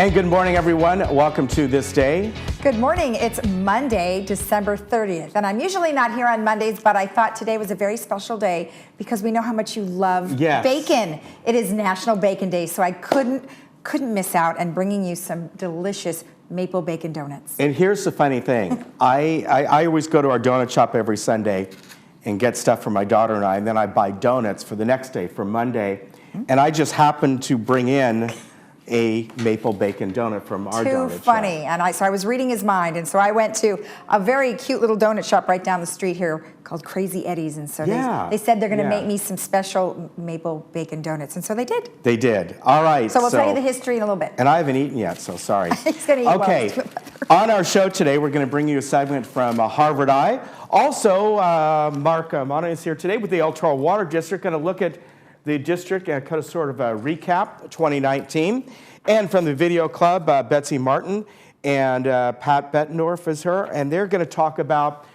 And good morning, everyone. Welcome to This Day. Good morning. It's Monday, December 30th. And I'm usually not here on Mondays, but I thought today was a very special day because we know how much you love bacon. It is National Bacon Day, so I couldn't miss out on bringing you some delicious maple bacon donuts. And here's the funny thing. I always go to our donut shop every Sunday and get stuff for my daughter and I, and then I buy donuts for the next day, for Monday. And I just happened to bring in a maple bacon donut from our donut shop. Too funny. And so I was reading his mind, and so I went to a very cute little donut shop right down the street here called Crazy Eddie's, and so they said they're going to make me some special maple bacon donuts, and so they did. They did. All right. So we'll tell you the history in a little bit. And I haven't eaten yet, so sorry. He's going to eat Okay. On our show today, we're going to bring you a segment from Harvard Eye. Also, Mark Monahan is here today with the El Toro Water District, going to look at the district and kind of sort of a recap 2019. And from the Video Club, Betsy Martin and Pat Bettendorf is her, and they're going to talk about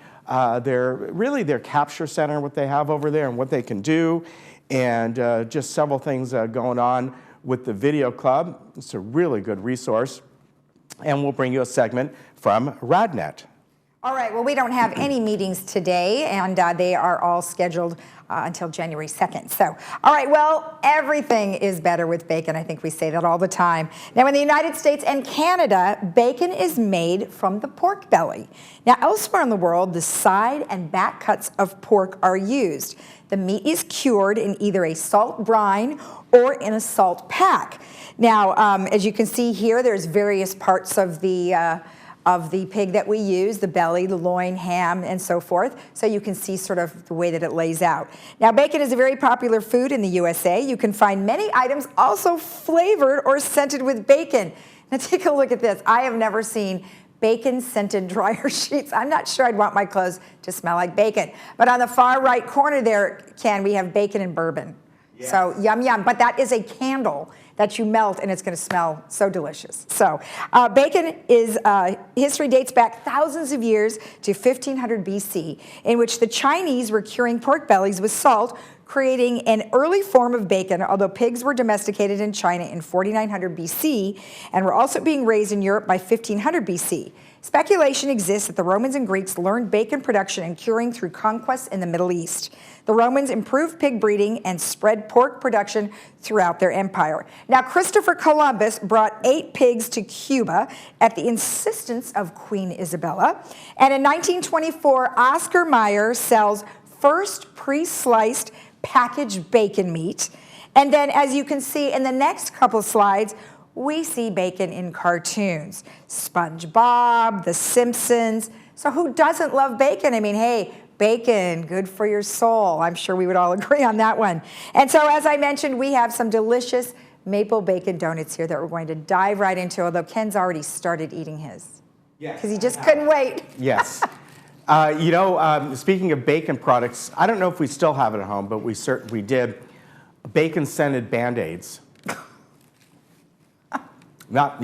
their capture center, what they have over there and what they can do, and just several things going on with the Video Club. It's a really good resource. And we'll bring you a segment from RadNet. All right, well, we don't have any meetings today, and they are all scheduled until January 2nd. So, all right, well, everything is better with bacon. I think we say that all the time. Now, in the United States and Canada, bacon is made from the pork belly. Now, elsewhere in the world, the side and back cuts of pork are used. The meat is cured in either a salt brine or in a salt pack. Now, as you can see here, there's various parts of the pig that we use, the belly, the loin, ham, and so forth. So you can see sort of the way that it lays out. Now, bacon is a very popular food in the USA. You can find many items also flavored or scented with bacon. Now, take a look at this. I have never seen bacon-scented dryer sheets. I'm not sure I'd want my clothes to smell like bacon. But on the far right corner there, Ken, we have bacon and bourbon. Yes. So yum, yum. But that is a candle that you melt, and it's going to smell so delicious. So bacon history dates back thousands of years to 1500 BC, in which the Chinese were curing pork bellies with salt, creating an early form of bacon, although pigs were domesticated in China in 4900 BC and were also being raised in Europe by 1500 BC. Speculation exists that the Romans and Greeks learned bacon production and curing through conquests in the Middle East. The Romans improved pig breeding and spread pork production throughout their empire. Now, Christopher Columbus brought 8 pigs to Cuba at the insistence of Queen Isabella. And in 1924, Oscar Mayer sells first pre-sliced packaged bacon meat. And then, as you can see in the next couple slides, we see bacon in cartoons. SpongeBob, The Simpsons. So who doesn't love bacon? I mean, hey, bacon, good for your soul. I'm sure we would all agree on that one. And so, as I mentioned, we have some delicious maple bacon donuts here that we're going to dive right into, although Ken's already started eating his. Yes. Because he just couldn't wait. Yes. Speaking of bacon products, I don't know if we still have it at home, but we did bacon-scented Band-Aids. Like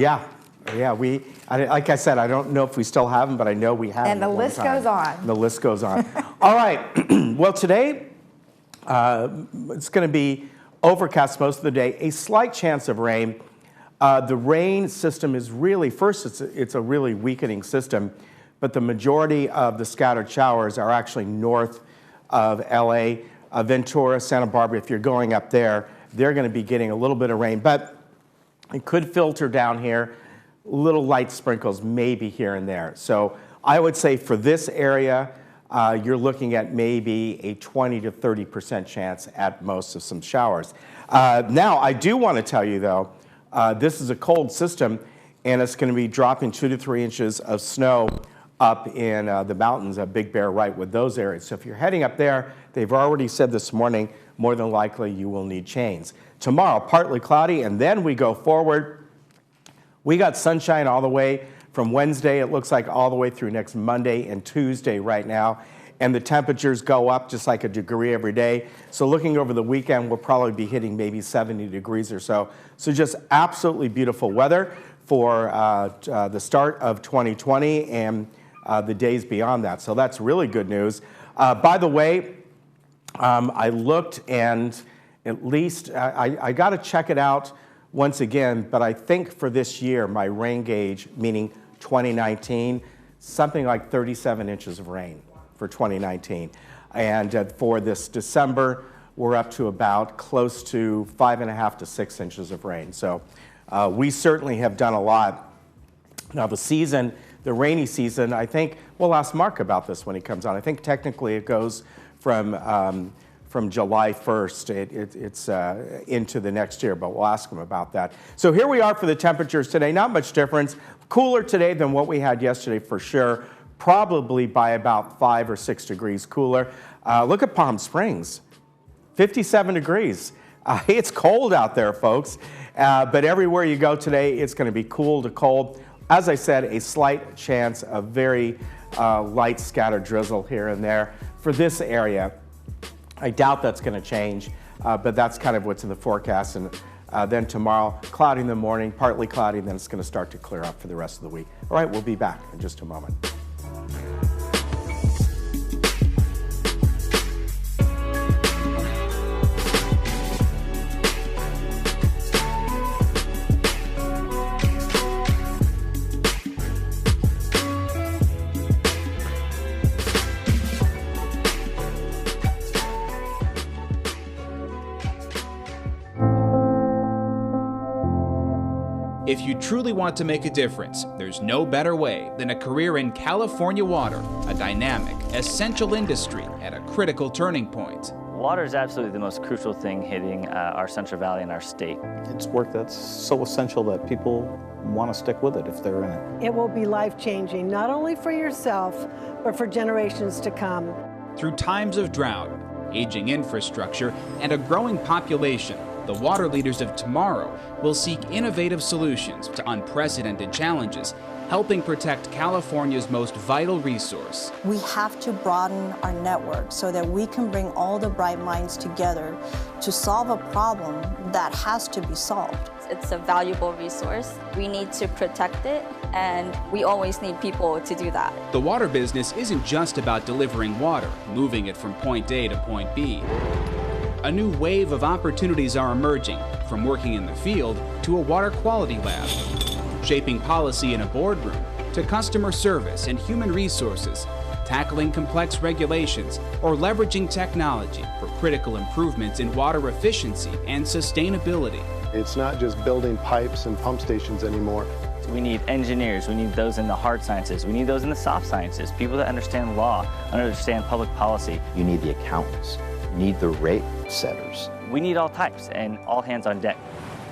I said, I don't know if we still have them, but I know we have them. And the list goes on. The list goes on. All right. Well, today it's going to be overcast most of the day. A slight chance of rain. The rain system is really, first, it's a really weakening system, but the majority of the scattered showers are actually north of LA, Ventura, Santa Barbara. If you're going up there, they're going to be getting a little bit of rain, but it could filter down here, little light sprinkles maybe here and there. So I would say for this area, you're looking at maybe a 20 to 30% chance at most of some showers. Now, I do want to tell you, though, this is a cold system, and it's going to be dropping 2 to 3 inches of snow up in the mountains of Big Bear, right with those areas. So if you're heading up there, they've already said this morning, more than likely you will need chains. Tomorrow, partly cloudy, and then we go forward. We got sunshine all the way from Wednesday, it looks like all the way through next Monday and Tuesday right now. And the temperatures go up just like a degree every day. So looking over the weekend, we'll probably be hitting maybe 70 degrees or so. So just absolutely beautiful weather for the start of 2020 and the days beyond that. So that's really good news. By the way, I looked, and at least I got to check it out once again, but I think for this year, my rain gauge, meaning 2019, something like 37 inches of rain for 2019. And for this December, we're up to about close to 5.5 to 6 inches of rain. So we certainly have done a lot. Now the season, the rainy season, I think, we'll ask Mark about this when he comes on. I think technically it goes from July 1st, it's into the next year, but we'll ask him about that. So here we are for the temperatures today. Not much difference. Cooler today than what we had yesterday for sure. Probably by about 5 or 6 degrees cooler. Look at Palm Springs, 57 degrees. It's cold out there, folks. But everywhere you go today, it's going to be cool to cold. As I said, a slight chance of very light scattered drizzle here and there for this area. I doubt that's going to change, but that's kind of what's in the forecast. And then tomorrow, cloudy in the morning, partly cloudy, then it's going to start to clear up for the rest of the week. All right, we'll be back in just a moment. If you truly want to make a difference, there's no better way than a career in California water, a dynamic, essential industry at a critical turning point. Water is absolutely the most crucial thing hitting our Central Valley and our state. It's work that's so essential that people want to stick with it if they're in it. It will be life-changing, not only for yourself, but for generations to come. Through times of drought, aging infrastructure, and a growing population, the water leaders of tomorrow will seek innovative solutions to unprecedented challenges, helping protect California's most vital resource. We have to broaden our network so that we can bring all the bright minds together to solve a problem that has to be solved. It's a valuable resource. We need to protect it, and we always need people to do that. The water business isn't just about delivering water, moving it from point A to point B. A new wave of opportunities are emerging, from working in the field to a water quality lab, shaping policy in a boardroom to customer service and human resources, tackling complex regulations, or leveraging technology for critical improvements in water efficiency and sustainability. It's not just building pipes and pump stations anymore. We need engineers, we need those in the hard sciences, we need those in the soft sciences, people that understand law, understand public policy. You need the accountants, you need the rate setters. We need all types and all hands on deck.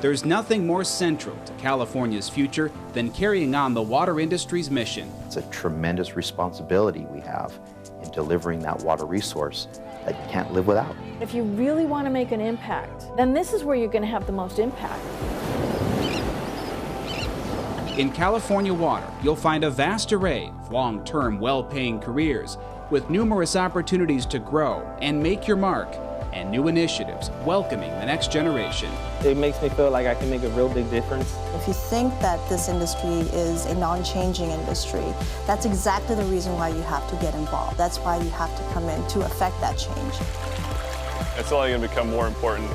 There's nothing more central to California's future than carrying on the water industry's mission. It's a tremendous responsibility we have in delivering that water resource that you can't live without. If you really want to make an impact, then this is where you're going to have the most impact. In California Water, you'll find a vast array of long-term, well-paying careers with numerous opportunities to grow and make your mark, and new initiatives welcoming the next generation. It makes me feel like I can make a real big difference. If you think that this industry is a non-changing industry, that's exactly the reason why you have to get involved. That's why you have to come in to affect that change. It's only going to become more important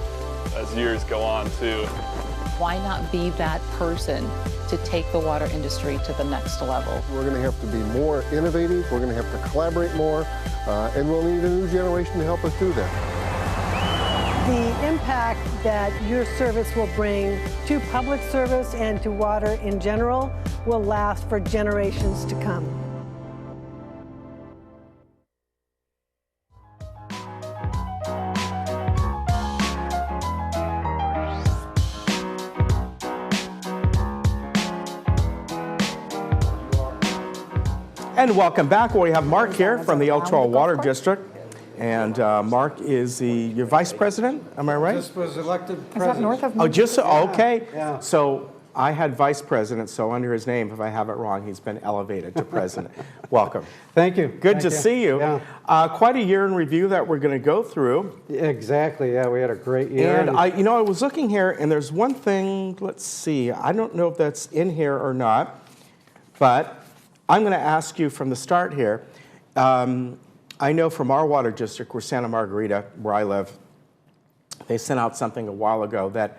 as years go on, too. Why not be that person to take the water industry to the next level? We're going to have to be more innovative, we're going to have to collaborate more, and we'll need a new generation to help us do that. The impact that your service will bring to public service and to water in general will last for generations to come. And welcome back. We have Mark here from the El Toro Water District. And Mark is your vice president, am I right? Just was elected president. Is that north of Oh, just, okay. Yeah. So I had vice president, so under his name, if I have it wrong, he's been elevated to president. Welcome. Thank you. Good to see you. Yeah. Quite a year in review that we're going to go through. Exactly, yeah, we had a great year. And I was looking here, and there's one thing, let's see, I don't know if that's in here or not, but I'm going to ask you from the start here. I know from our water district, where Santa Margarita, where I live, they sent out something a while ago that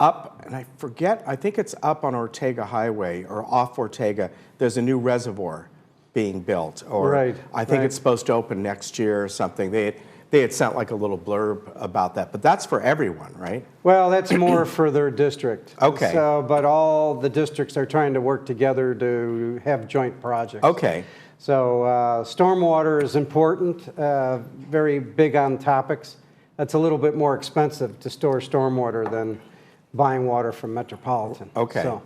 up, and I forget, I think it's up on Ortega Highway or off Ortega, there's a new reservoir being built. Or Right, I think right. it's supposed to open next year or something. They had sent like a little blurb about that, but that's for everyone, right? Well, that's more for their district. Okay. So, but all the districts are trying to work together to have joint projects. Okay. So stormwater is important, very big on topics. That's a little bit more expensive to store stormwater than buying water from Metropolitan. Okay. So,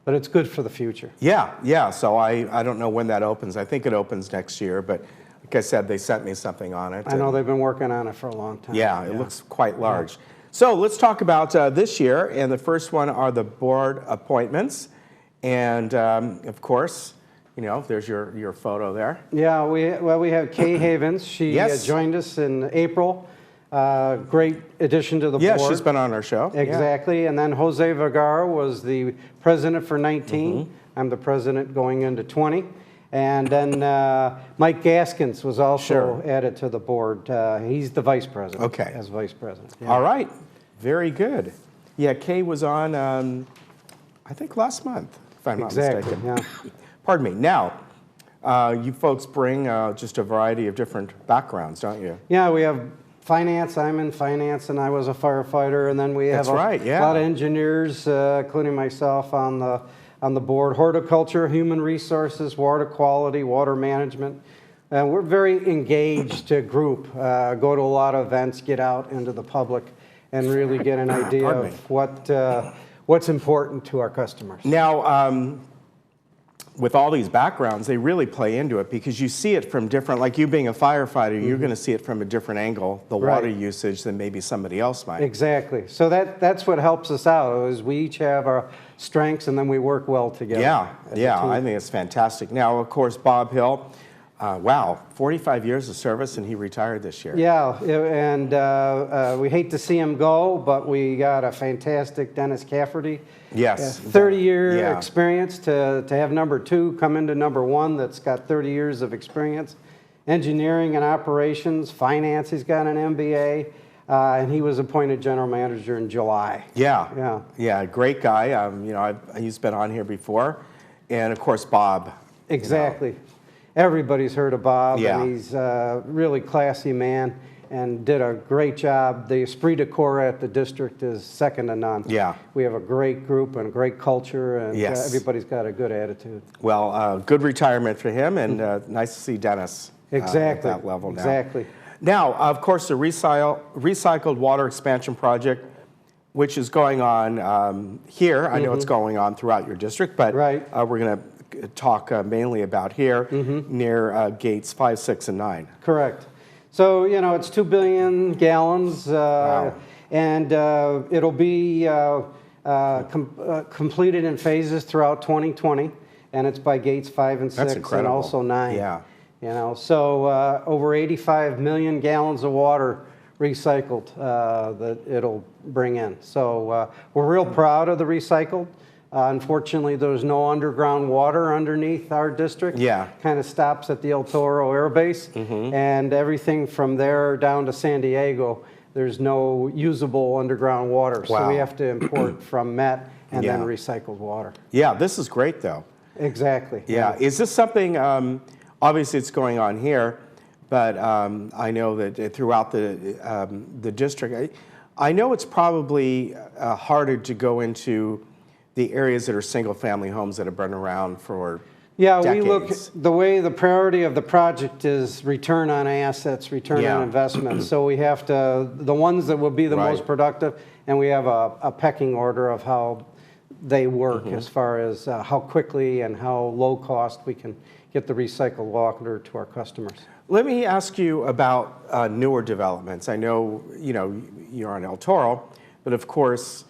but it's good for the future. Yeah. So I don't know when that opens. I think it opens next year, but like I said, they sent me something on it. I know they've been working on it for a long time. Yeah, it looks quite large. So let's talk about this year, and the first one are the board appointments. And of course, you know, there's your photo there. Yeah, we have Kay Havens. She joined us in April. Great addition to the board. Yeah, she's been on our show. Exactly. Yeah. And then Jose Vergara was the president for 19. I'm the president going into 20. And then Mike Gaskins was also added to the board. He's the vice president. Okay. As vice president. Yeah. All right. Very good. Yeah, Kay was on, I think, last month, if I'm not mistaken. Yeah. Pardon me. Now, you folks bring just a variety of different backgrounds, don't you? Yeah, we have finance. I'm in finance, and I was a firefighter. And then we have a lot of engineers, including myself, on the board. Horticulture, human resources, water quality, water management. We're very engaged group. Go to a lot of events, get out into the public, and really get an idea of what's important to our customers. Now, with all these backgrounds, they really play into it because you see it from different, like you being a firefighter, you're going to see it from a different angle, the water usage, than maybe somebody else might. Exactly. So that's what helps us out, is we each have our strengths and then we work well together. Yeah, I think it's fantastic. Now, of course, Bob Hill, wow, 45 years of service, and he retired this year. Yeah, and we hate to see him go, but we got a fantastic Dennis Cafferty. Yes. 30-year experience to have number 2 come into number 1 that's got 30 years of experience. Engineering and operations, finance, he's got an MBA, and he was appointed general manager in July. Yeah, great guy. You know, he's been on here before. And of course, Bob. Exactly. You know. Everybody's heard of Bob, Yeah. and he's a really classy man and did a great job. The esprit de corps at the district is second to none. Yeah. We have a great group and a great culture, and Yes. everybody's got a good attitude. Well, good retirement for him, and nice to see Dennis at that level now. Exactly. Now, of course, the recycled water expansion project, which is going on here. I know it's going on throughout your district, but we're going to talk mainly about here near gates 5, 6, and 9. Correct. So, you know, it's 2 billion gallons, and it'll be completed in phases throughout 2020, and it's by gates 5 and 6 and also 9. Yeah. You know, so over 85 million gallons of water recycled that it'll bring in. So we're real proud of the recycled. Unfortunately, there's no underground water underneath our district. Yeah. Kind of stops at the El Toro Air Base. And everything from there down to San Diego, there's no usable underground water. So we have to import from Met and then recycled water. Yeah, this is great, though. Exactly. Yeah. Is this something, obviously it's going on here, but I know that throughout the district, I know it's probably harder to go into the areas that are single-family homes that have been around for decades. We look, the way the priority of the project is return on assets, return on investment. So we have to, the ones that will be the most productive, and we have a pecking order of how they work as far as how quickly and how low cost we can get the recycled water to our customers. Let me ask you about newer developments. I know, you know, you're on El Toro, but of course,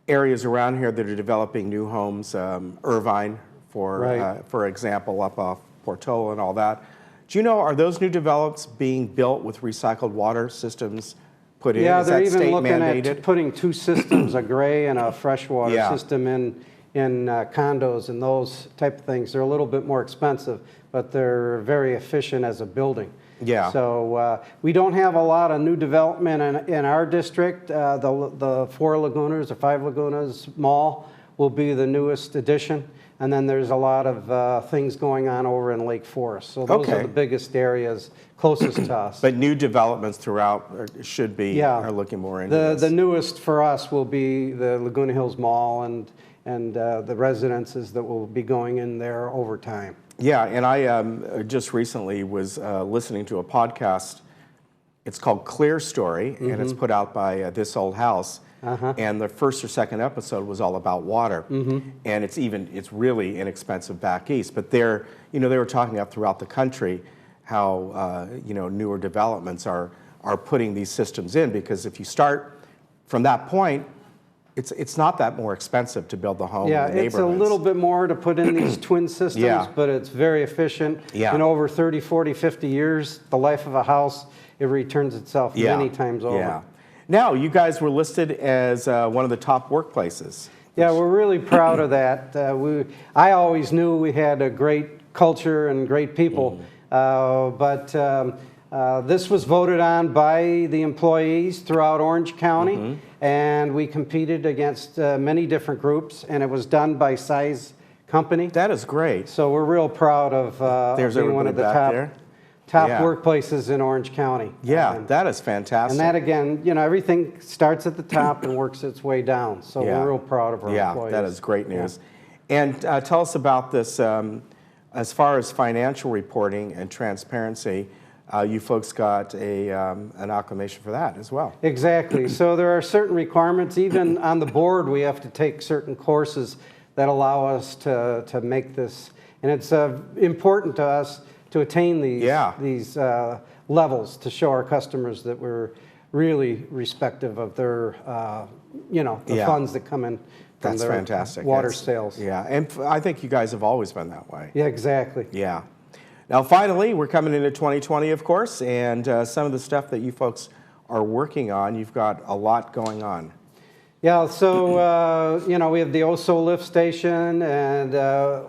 areas around here that are developing new homes, Irvine, for example, up off Portola and all that. Do you know, are those new developments being built with recycled water systems put in? Yeah, Is they're that even state looking mandated? at putting 2 systems, a gray and a freshwater system in in condos and those type of things. They're a little bit more expensive, but they're very efficient as a building. Yeah. So we don't have a lot of new development in our district. The 4 Lagunas or 5 Lagunas Mall will be the newest addition. And then there's a lot of things going on over in Lake Forest. So those are the biggest areas closest to us. But new developments throughout should be, are looking more into this. The newest for us will be the Laguna Hills Mall and the residences that will be going in there over time. Yeah, and I just recently was listening to a podcast. It's called Clear Story, and it's put out by This Old House. And the first or second episode was all about water, and it's really inexpensive back east. But they were talking up throughout the country how newer developments are putting these systems in, because if you start from that point, it's not that more expensive to build the home. Yeah, in the it's a little bit more to put in these twin systems, but it's very efficient. Yeah. In over 30, 40, 50 years, the life of a house, it returns itself many times over. Yeah. Now, you guys were listed as one of the top workplaces. Yeah, we're really proud of that. I always knew we had a great culture and great people, but this was voted on by the employees throughout Orange County, and we competed against many different groups, and it was done by Size Company. That is great. So we're real proud of being one of the top workplaces in Orange County. Yeah, that is fantastic. And that, again, everything starts at the top and works its way down. So we're real proud of our employees. Yeah, that is great news. And tell us about this, as far as financial reporting and transparency, you folks got an acclamation for that as well. Exactly. So there are certain requirements. Even on the board, we have to take certain courses that allow us to make this. And it's important to us to attain these levels, to show our customers that we're really respective of their, the funds that come in from their fantastic. Water sales. Yeah, and I think you guys have always been that way. Yeah, exactly. Yeah. Now, finally, we're coming into 2020, of course, and some of the stuff that you folks are working on, you've got a lot going on. Yeah, so, we have the Oso lift station, and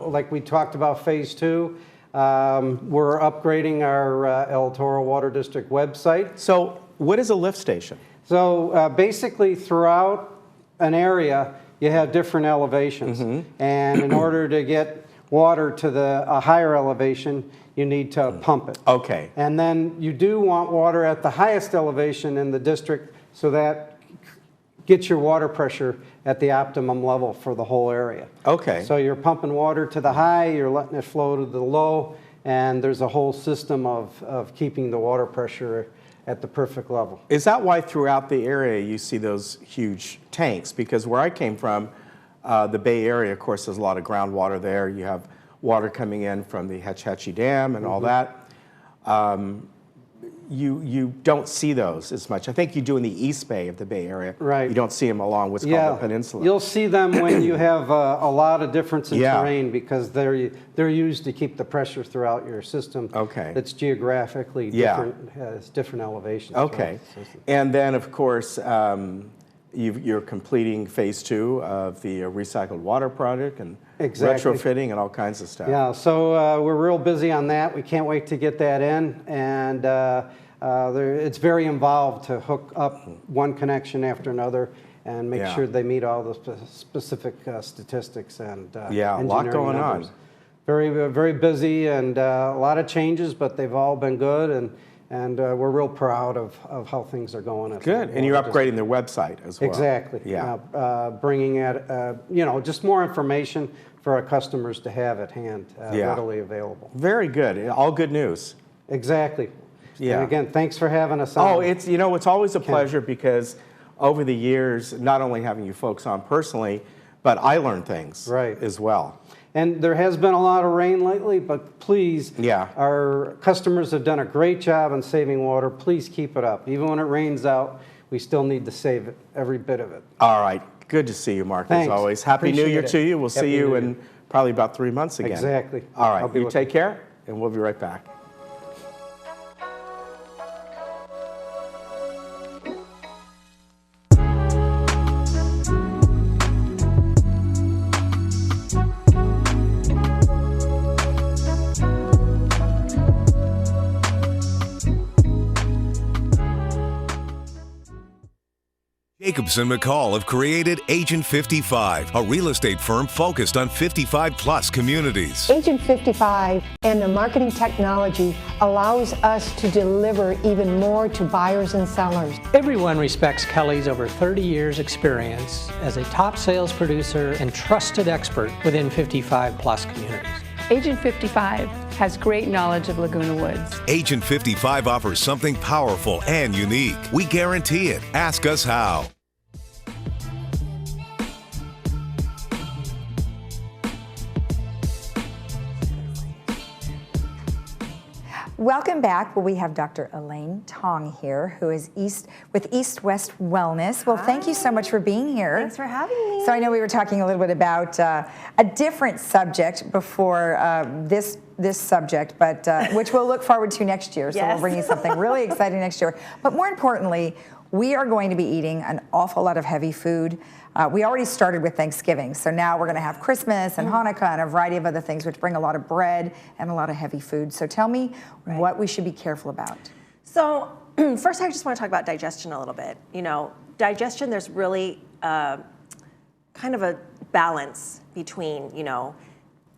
like we talked about phase 2, we're upgrading our El Toro Water District website. So what is a lift station? So basically throughout an area, you have different elevations. And in order to get water to a higher elevation, you need to pump it. Okay. And then you do want water at the highest elevation in the district, so that gets your water pressure at the optimum level for the whole area. Okay. So you're pumping water to the high, you're letting it flow to the low, and there's a whole system of keeping the water pressure at the perfect level. Is that why throughout the area you see those huge tanks? Because where I came from, the Bay Area, of course, there's a lot of groundwater there. You have water coming in from the Hetch Hetchy Dam and all that. You don't see those as much. I think you do in the East Bay of the Bay Area. Right. You don't see them along what's called the peninsula. You'll see them when you have a lot of difference in terrain, because they're used to keep the pressure throughout your system. Okay. That's geographically different, has different elevations. Okay. And then, of course, you're completing phase 2 of the recycled water project and retrofitting and all kinds of stuff. Yeah, so we're real busy on that. We can't wait to get that in, and it's very involved to hook up one connection after another and make sure they meet all the specific statistics and a lot going on. Very, very busy, and a lot of changes, but they've all been good, and we're real proud of how things are going. Good, and you're upgrading their website as well. Exactly. Yeah. Bringing out, just more information for our customers to have at hand, readily available. Very good. All good news. Exactly. Yeah. And again, thanks for having us on. Oh, it's always a pleasure, because over the years, not only having you folks on personally, but I learned things as well. And there has been a lot of rain lately, but please, our customers have done a great job in saving water. Please keep it up. Even when it rains out, we still need to save it, every bit of it. All right. Good to see you, Mark, as always. Happy New Year to you. We'll see you in probably about 3 months again. Exactly. All right. You take care, and we'll be right back. Jacobson McCall have created Agent 55, a real estate firm focused on 55-plus communities. Agent 55 and the marketing technology allows us to deliver even more to buyers and sellers. Everyone respects Kelly's over 30 years experience as a top sales producer and trusted expert within 55-plus communities. Agent 55 has great knowledge of Laguna Woods. Agent 55 offers something powerful and unique. We guarantee it. Ask us how. Welcome back. Well, we have Dr. Elaine Tong here, who is with East West Wellness. Well, thank you so much for being here. Thanks for having me. So I know we were talking a little bit about a different subject before this subject, but which we'll look forward to next year. So we'll bring you something really exciting next year. But more importantly, we are going to be eating an awful lot of heavy food. We already started with Thanksgiving, so now we're going to have Christmas and Hanukkah and a variety of other things which bring a lot of bread and a lot of heavy food. So tell me what we should be careful about. So first I just want to talk about digestion a little bit. You know, digestion, there's really kind of a balance between, you know,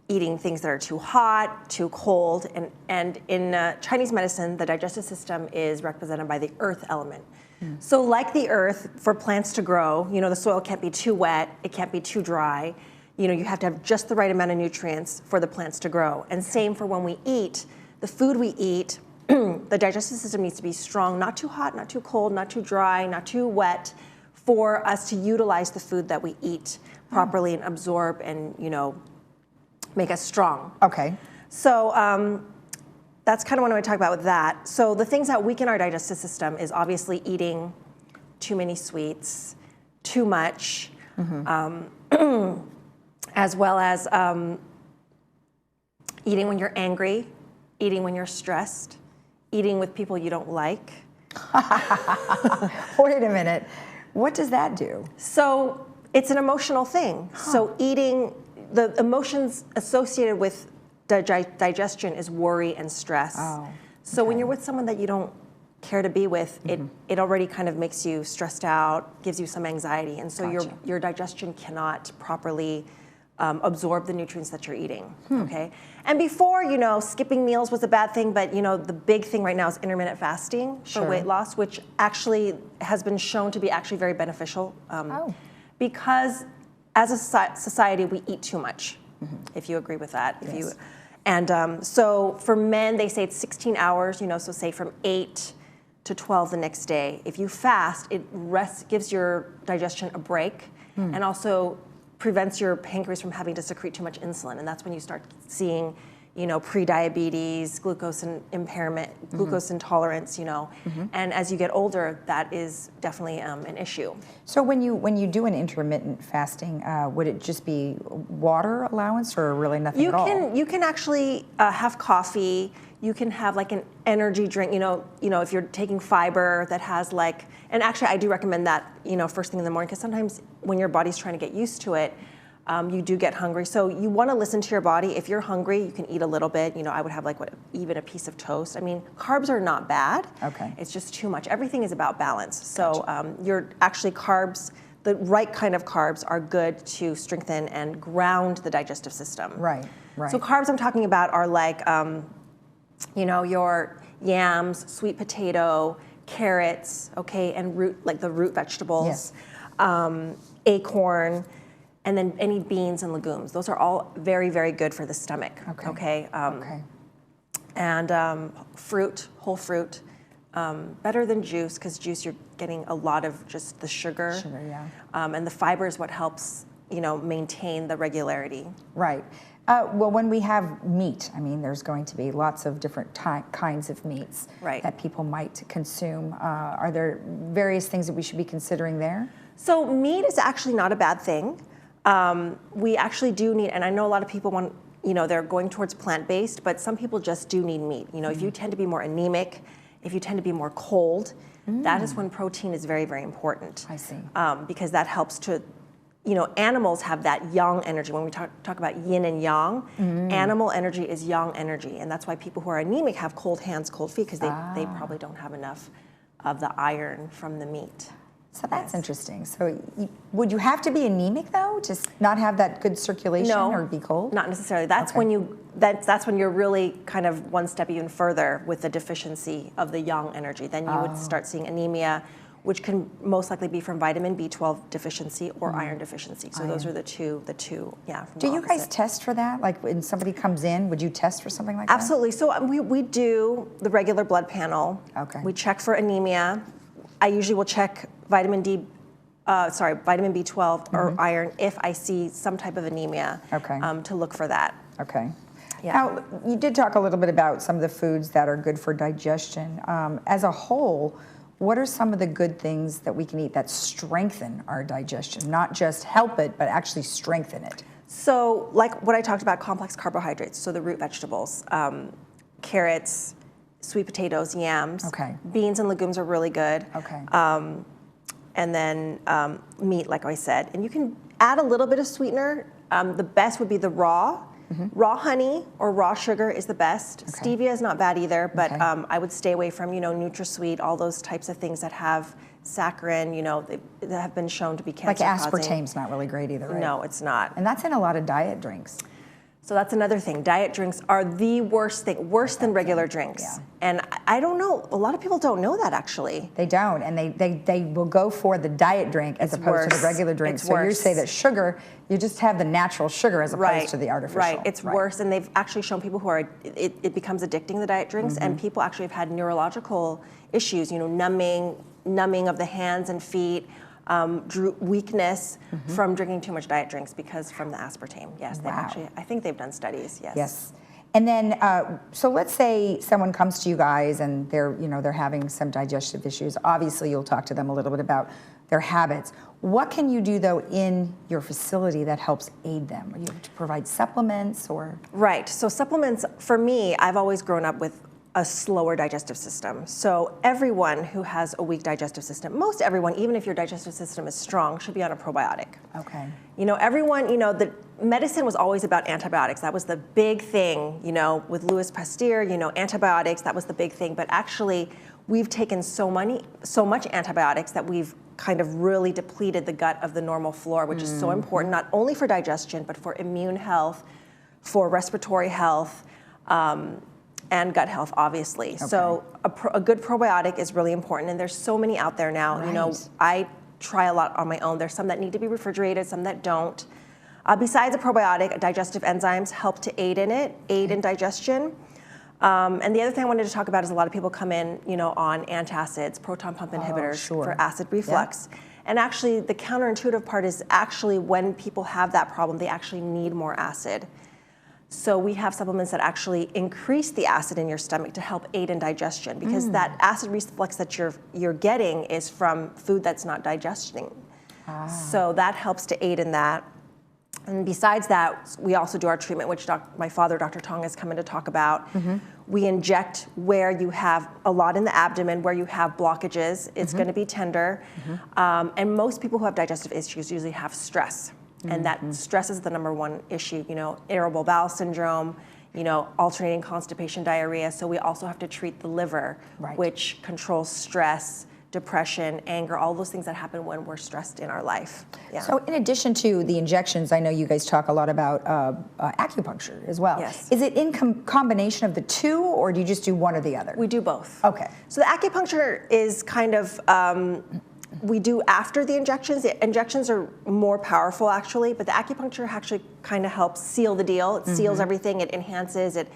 eating things that are too hot, too cold, and in Chinese medicine, the digestive system is represented by the earth element. So like the earth, for plants to grow, you know, the soil can't be too wet, it can't be too dry. You know, you have to have just the right amount of nutrients for the plants to grow. And same for when we eat, the food we eat, the digestive system needs to be strong, not too hot, not too cold, not too dry, not too wet, for us to utilize the food that we eat properly and absorb and, you know, make us strong. Okay. So that's kind of what I want to talk about with that. So the things that weaken our digestive system is obviously eating too many sweets, too much, as well as eating when you're angry, eating when you're stressed, eating with people you don't like. Wait a minute. What does that do? So it's an emotional thing. So eating, the emotions associated with digestion is worry and stress. So when you're with someone that you don't care to be with, it already kind of makes you stressed out, gives you some anxiety, and so your digestion cannot properly absorb the nutrients that you're eating. Okay, and before, you know, skipping meals was a bad thing, but you know, the big thing right now is intermittent fasting for weight loss, which actually has been shown to be actually very beneficial because as a society we eat too much. If you agree with that, and so for men, they say it's 16 hours, you know, so say from 8 to 12 the next day. If you fast, it gives your digestion a break and also prevents your pancreas from having to secrete too much insulin. And that's when you start seeing, you know, pre-diabetes, glucose impairment, glucose intolerance, you know. And as you get older, that is definitely an issue. So when you do an intermittent fasting, would it just be water allowance or really nothing at all? You can actually have coffee. You can have like an energy drink. You know, if you're taking fiber that has like, and actually I do recommend that, you know, first thing in the morning, because sometimes when your body's trying to get used to it, you do get hungry. So you want to listen to your body. If you're hungry, you can eat a little bit. You know, I would have like even a piece of toast. I mean, carbs are not bad. Okay. It's just too much. Everything is about balance. So you're actually carbs, the right kind of carbs are good to strengthen and ground the digestive system. Right. So carbs I'm talking about are like, you know, your yams, sweet potato, carrots, okay, and the root vegetables, acorn, and then any beans and legumes. Those are all very, very good for the stomach. And fruit, whole fruit, better than juice, because juice you're getting a lot of just the sugar. And the fiber is what helps, you know, maintain the regularity. Right. Well, when we have meat, I mean, there's going to be lots of different kinds of meats that people might consume. Are there various things that we should be considering there? So meat is actually not a bad thing. We actually do need, and I know a lot of people want, you know, they're going towards plant-based, but some people just do need meat. You know, if you tend to be more anemic, if you tend to be more cold, that is when protein is very, very important. I see. Because that helps to, you know, animals have that yang energy. When we talk about yin and yang, animal energy is yang energy. And that's why people who are anemic have cold hands, cold feet, because they probably don't have enough of the iron from the meat. So that's interesting. So would you have to be anemic though, to not have that good circulation or be cold? Not necessarily. That's when that's when you're really kind of one step even further with the deficiency of the yang energy. Then you would start seeing anemia, which can most likely be from vitamin B12 deficiency or iron deficiency. So those are the two, yeah. Do you guys test for that? Like when somebody comes in, would you test for something like Absolutely. So we do the regular blood panel. Okay. We check for anemia. I usually will check vitamin B12 or iron if I see some type of anemia. Okay. To look for that. Okay. Yeah. Now, you did talk a little bit about some of the foods that are good for digestion. As a whole, what are some of the good things that we can eat that strengthen our digestion? Not just help it, but actually strengthen it. So, like what I talked about, complex carbohydrates, so the root vegetables, carrots, sweet potatoes, yams. Okay. Beans and legumes are really good. Okay. And then meat, like I said. And you can add a little bit of sweetener. The best would be the raw. Raw honey or raw sugar is the best. Okay. Stevia is not bad either, but I would stay away from, NutraSweet, all those types of things that have saccharin, that have been shown to be cancer causing. Like aspartame's not really great either, right? No, it's not. And that's in a lot of diet drinks. So that's another thing. Diet drinks are the worst thing, worse than regular drinks. Yeah. And I don't know, a lot of people don't know that actually. They don't, and they will go for the diet drink as opposed to the regular drink. It's so you worse. say that sugar, you just have the natural sugar as opposed to the artificial. Right, it's worse, and they've actually shown people who are, it becomes addicting, the diet drinks, and people actually have had neurological issues, numbing of the hands and feet, weakness from drinking too much diet drinks because from the aspartame. Yes, they've actually, I think they've done studies, yes. Yes. And then, so let's say someone comes to you guys and they're having some digestive issues. Obviously, you'll talk to them a little bit about their habits. What can you do, though, in your facility that helps aid them? Are you able to provide supplements or? Right, so supplements, for me, I've always grown up with a slower digestive system. So everyone who has a weak digestive system, most everyone, even if your digestive system is strong, should be on a probiotic. Okay. Everyone, the medicine was always about antibiotics. That was the big thing, with Louis Pasteur, antibiotics, that was the big thing. But actually, we've taken so much antibiotics that we've kind of really depleted the gut of the normal flora, which is so important, not only for digestion, but for immune health, for respiratory health, and gut health, obviously. Okay. So a good probiotic is really important, and there's so many out there now. Right. I try a lot on my own. There's some that need to be refrigerated, some that don't. Besides a probiotic, digestive enzymes help to aid in digestion. And the other thing I wanted to talk about is a lot of people come in, on antacids, proton pump inhibitors for acid reflux. Yeah. And actually, the counterintuitive part is actually when people have that problem, they actually need more acid. So we have supplements that actually increase the acid in your stomach to help aid in digestion, because that acid reflux that you're getting is from food that's not digesting. So that helps to aid in that. And besides that, we also do our treatment, which my father, Dr. Tong, has come in to talk about. We inject where you have a lot in the abdomen, where you have blockages. It's going to be tender. And most people who have digestive issues usually have stress. And that stress is the number one issue, irritable bowel syndrome, alternating constipation, diarrhea. So we also have to treat the liver, which controls stress, depression, anger, all those things that happen when we're stressed in our life. Yeah. So in addition to the injections, I know you guys talk a lot about acupuncture as well. Yes. Is it in combination of the two, or do you just do one or the other? We do both. Okay. So the acupuncture is kind of, we do after the injections. The injections are more powerful, actually, but the acupuncture actually kind of helps seal the deal. It seals everything. It enhances. It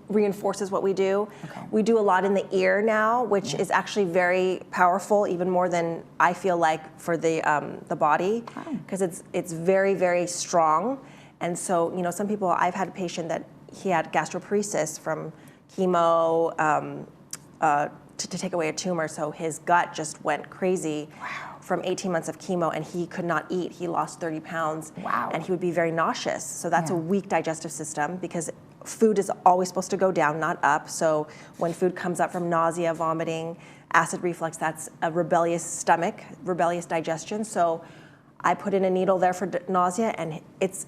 reinforces what we do. Okay. We do a lot in the ear now, which is actually very powerful, even more than I feel like for the body, because it's very, very strong. And so, some people, I've had a patient that he had gastroparesis from chemo, to take away a tumor, so his gut just went crazy from 18 months of chemo, and he could not eat. He lost 30 pounds, and he would be very nauseous. So that's a weak digestive system, because food is always supposed to go down, not up. So when food comes up from nausea, vomiting, acid reflux, that's a rebellious stomach, rebellious digestion. So I put in a needle there for nausea, and it's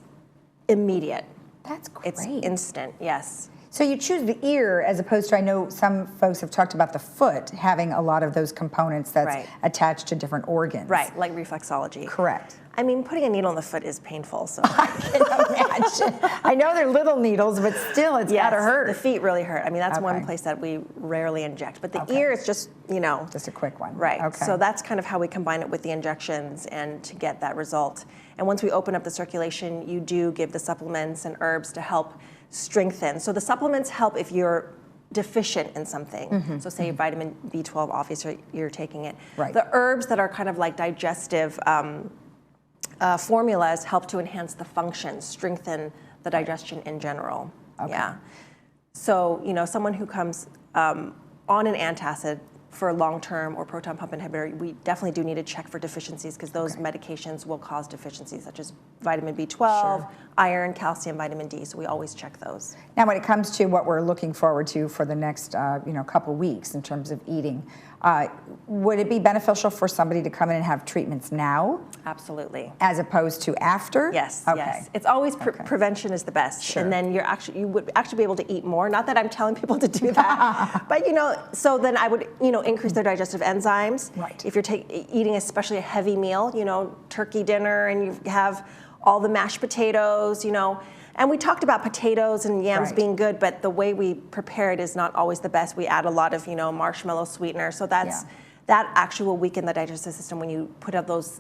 immediate. That's great. It's instant, yes. So you choose the ear as opposed to, I know some folks have talked about the foot having a lot of those components that's attached to different organs. Right, like reflexology. Correct. I mean, putting a needle in the foot is painful, so. I can imagine. I know they're little needles, but still, it's gotta hurt. The feet really hurt. I mean, that's one place that we rarely inject. But the ear is just, you know. Just a quick one. Right. Okay. So that's kind of how we combine it with the injections and to get that result. And once we open up the circulation, you do give the supplements and herbs to help strengthen. So the supplements help if you're deficient in something. So say vitamin B12, obviously you're taking it. Right. The herbs that are kind of like digestive formulas help to enhance the function, strengthen the digestion in general. Okay. Yeah. So, you know, someone who comes on an antacid for a long-term or proton pump inhibitor, we definitely do need to check for deficiencies because those medications will cause deficiencies such as vitamin B12, iron, calcium, vitamin D. So we always check those. Now, when it comes to what we're looking forward to for the next, couple weeks in terms of eating, would it be beneficial for somebody to come in and have treatments now? Absolutely. As opposed to after? Yes. Okay. Yes. It's always prevention is the best, Sure. and then you would actually be able to eat more. Not that I'm telling people to do that, but so then I would increase their digestive enzymes. Right. If you're eating especially a heavy meal, turkey dinner, and you have all the mashed potatoes, And we talked about potatoes and yams being good, but the way we prepare it is not always the best. We add a lot of, marshmallow sweetener. So that actually will weaken the digestive system when you put up those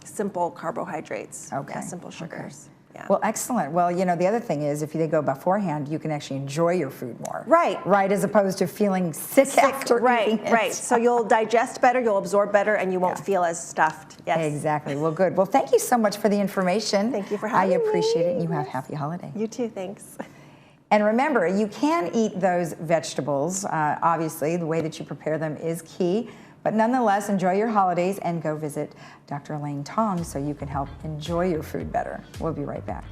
simple carbohydrates. Okay. Simple sugars. Yeah. Well, excellent. Well, the other thing is if they go beforehand, you can actually enjoy your food more. Right. Right, as opposed to feeling sick after eating it. Right. So you'll digest better, you'll absorb better, and you won't feel as stuffed. Yes. Exactly. Well, good. Well, thank you so much for the information. Thank you for having me. I appreciate it, and you have happy holiday. You too, thanks. And remember, you can eat those vegetables. Obviously, the way that you prepare them is key. But nonetheless, enjoy your holidays and go visit Dr. Elaine Tong so you can help enjoy your food better. We'll be right back.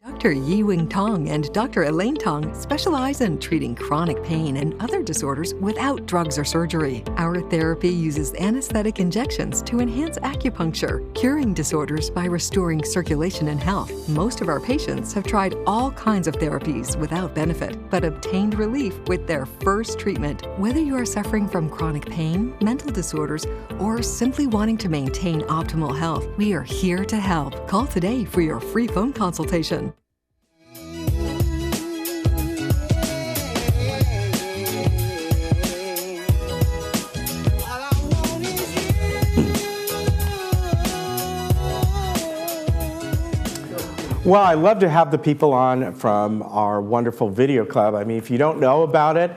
Dr. Yi-Wing Tong and Dr. Elaine Tong specialize in treating chronic pain and other disorders without drugs or surgery. Our therapy uses anesthetic injections to enhance acupuncture, curing disorders by restoring circulation and health. Most of our patients have tried all kinds of therapies without benefit, but obtained relief with their first treatment. Whether you are suffering from chronic pain, mental disorders, or simply wanting to maintain optimal health, we are here to help. Call today for your free phone consultation. Well, I love to have the people on from our wonderful video club. I mean, if you don't know about it,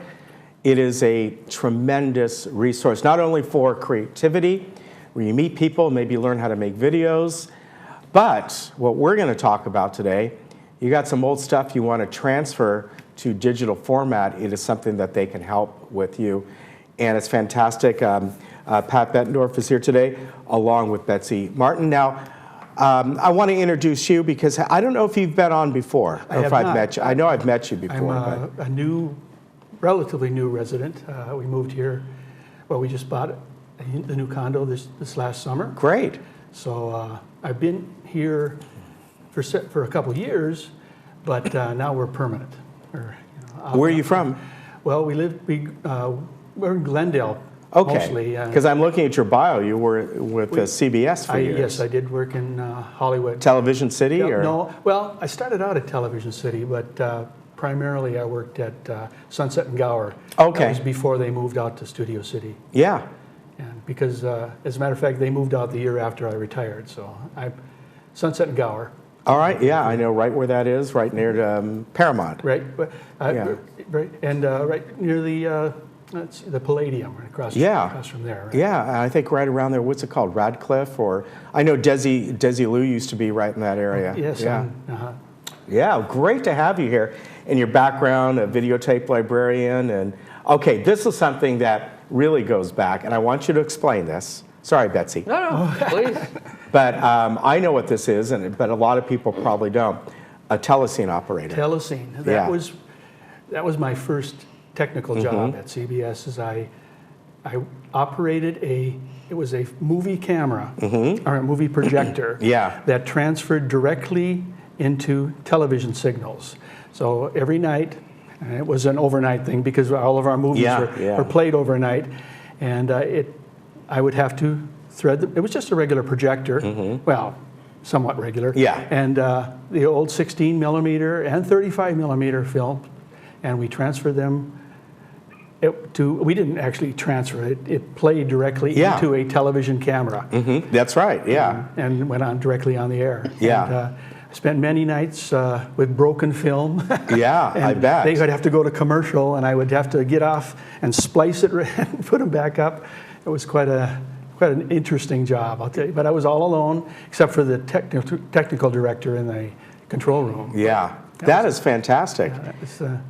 it is a tremendous resource, not only for creativity, where you meet people, maybe learn how to make videos, but what we're going to talk about today, you got some old stuff you want to transfer to digital format. It is something that they can help with you, and it's fantastic. Pat Bettendorf is here today, along with Betsy Martin. Now, I want to introduce you because I don't know if you've been on before, or if I've met you. I know I've met you before. I'm a relatively new resident. We moved here, we just bought the new condo this last summer. Great. So I've been here for a couple years, but now we're permanent. Where are you from? Well, we're in Glendale. Okay, mostly. Because I'm looking at your bio. You were with CBS for years. Yes, I did work in Hollywood. Television City? Or? No, well, I started out at Television City, but primarily I worked at Sunset and Gower. Okay. That was before they moved out to Studio City. Yeah. And because, as a matter of fact, they moved out the year after I retired. So Sunset and Gower. All right, yeah, I know right where that is, right near Paramount. Right, Yeah. right, and right near the Palladium, right across from there. Right? Yeah, and I think right around there, what's it called, Radcliffe? Or I know Desi Lou used to be right in that area. Yes. Yeah. Yeah, great to have you here. And your background, a videotape librarian, and okay, this is something that really goes back, and I want you to explain this. Sorry, Betsy. No, please. But I know what this is, but a lot of people probably don't. A telecine operator. Telecine. That was my first technical job at CBS. As I I operated it was a movie camera or a movie projector that transferred directly into television signals. So every night, and it was an overnight thing because all of our movies were played overnight, and I would have to thread it was just a regular projector, well, somewhat regular, and the old 16 millimeter and 35 millimeter film, and we transferred them we didn't actually transfer it, it played directly into a television camera. That's right, and went on directly on the air. Yeah. And, I spent many nights with broken film. Yeah, I bet. They would have to go to commercial, and I would have to get off and splice it and put them back up. It was quite an interesting job, I'll tell you. But I was all alone, except for the technical director in the control room. Yeah. That is fantastic.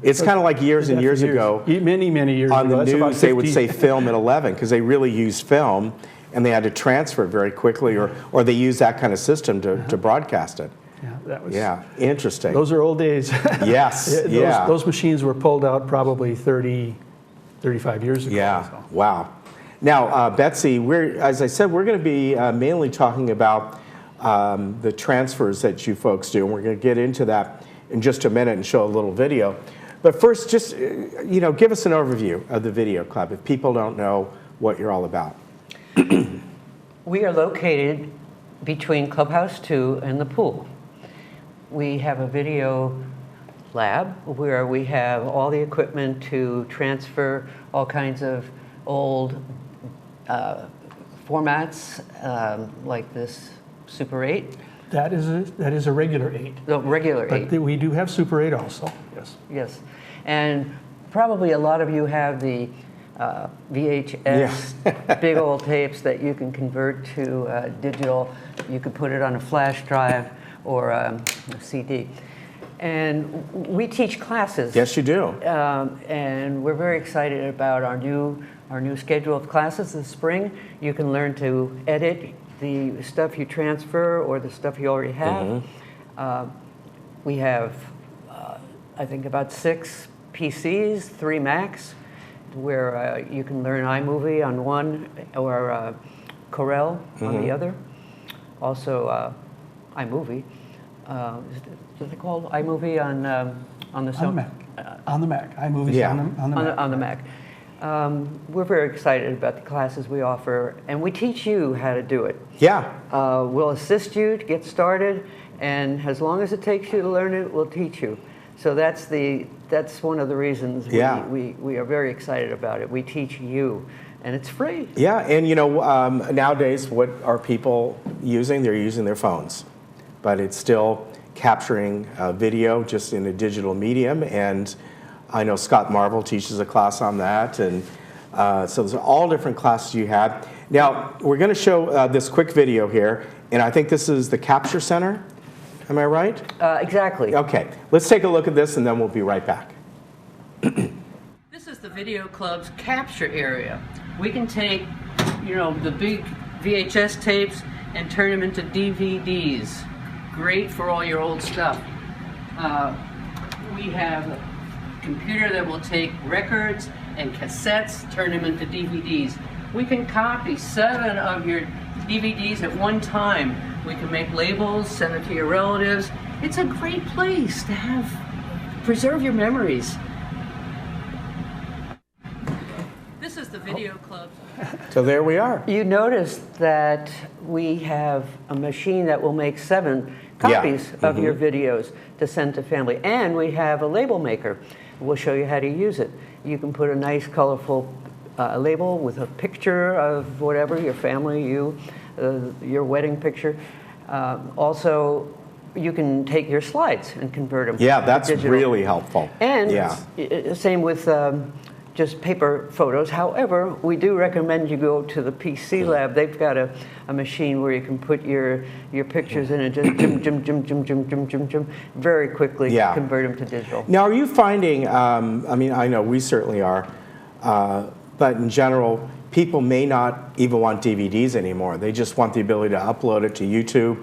It's kind of like years and years ago. Many years on ago. On the news, they would say film at 11 because they really used film, and they had to transfer it very quickly, or they used that kind of system to broadcast it. Yeah, that was. Yeah, interesting. Those are old days. Yes. Those machines were pulled out probably 30, 35 years ago. Yeah. So. Wow. Now, Betsy, as I said, we're going to be mainly talking about the transfers that you folks do, and we're going to get into that in just a minute and show a little video. But first, just give us an overview of the video club if people don't know what you're all about. We are located between Clubhouse 2 and the pool. We have a video lab where we have all the equipment to transfer all kinds of old formats like this Super 8. That is a regular 8. The regular 8. But we do have Super 8 also, yes. Yes. And probably a lot of you have the VHS big old tapes that you can convert to digital. You could put it on a flash drive or a CD. And we teach classes. Yes, you do. And we're very excited about our new schedule of classes this spring. You can learn to edit the stuff you transfer or the stuff you already have. We have, I think, about 6 PCs, 3 Macs, where you can learn iMovie on one or Corel on the other. Also, iMovie. Is it called iMovie on the Mac? On the Mac. iMovie's on the Mac. We're very excited about the classes we offer, and we teach you how to do it. Yeah. We'll assist you to get started, and as long as it takes you to learn it, we'll teach you. So that's one of the reasons we are very excited about it. We teach you, and it's free. Yeah, and nowadays, what are people using? They're using their phones, but it's still capturing video just in a digital medium. And I know Scott Marvel teaches a class on that, and so there's all different classes you have. Now, we're going to show this quick video here, and I think this is the Capture Center. Am I right? Exactly. Okay, let's take a look at this, and then we'll be right back. This is the video club's capture area. We can take, the big VHS tapes and turn them into DVDs. Great for all your old stuff. We have a computer that will take records and cassettes, turn them into DVDs. We can copy 7 of your DVDs at one time. We can make labels, send it to your relatives. It's a great place to preserve your memories. This is the video club. So there we are. You notice that we have a machine that will make 7 copies of your videos to send to family. And we have a label maker. We'll show you how to use it. You can put a nice, colorful label with a picture of whatever, your family, your wedding picture. Also, you can take your slides and convert them. Yeah, that's digital. really helpful. And same with just paper photos. However, we do recommend you go to the PC lab. They've got a machine where you can put your pictures in and just very quickly convert them to digital. Now, are you finding, I know we certainly are, but in general, people may not even want DVDs anymore. They just want the ability to upload it to YouTube,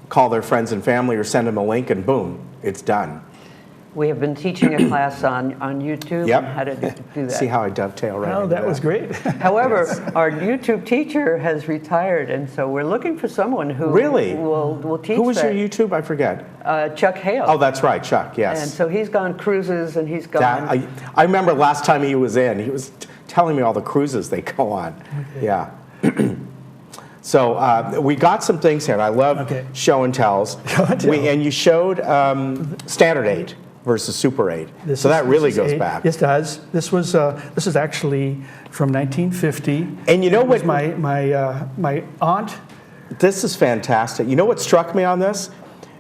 call their friends and family, or send them a link, and boom, it's done. We have been teaching a class on YouTube Yep. on how to do that. See how I dovetail right Oh, into that was great. However, our YouTube teacher has retired, and so we're looking for someone who Really? will teach Who was that. your YouTube? I forget. Chuck Hale. Oh, that's right, Chuck, yes. And so he's gone cruises, and he's gone. That, I remember last time he was in, he was telling me all the cruises they go on. Okay. Yeah. So we got some things here, and I love show and tells. And you showed Standard 8 versus Super 8. So that really goes back. Yes, it does. This is actually from 1950. And you know what? My aunt. This is fantastic. You know what struck me on this?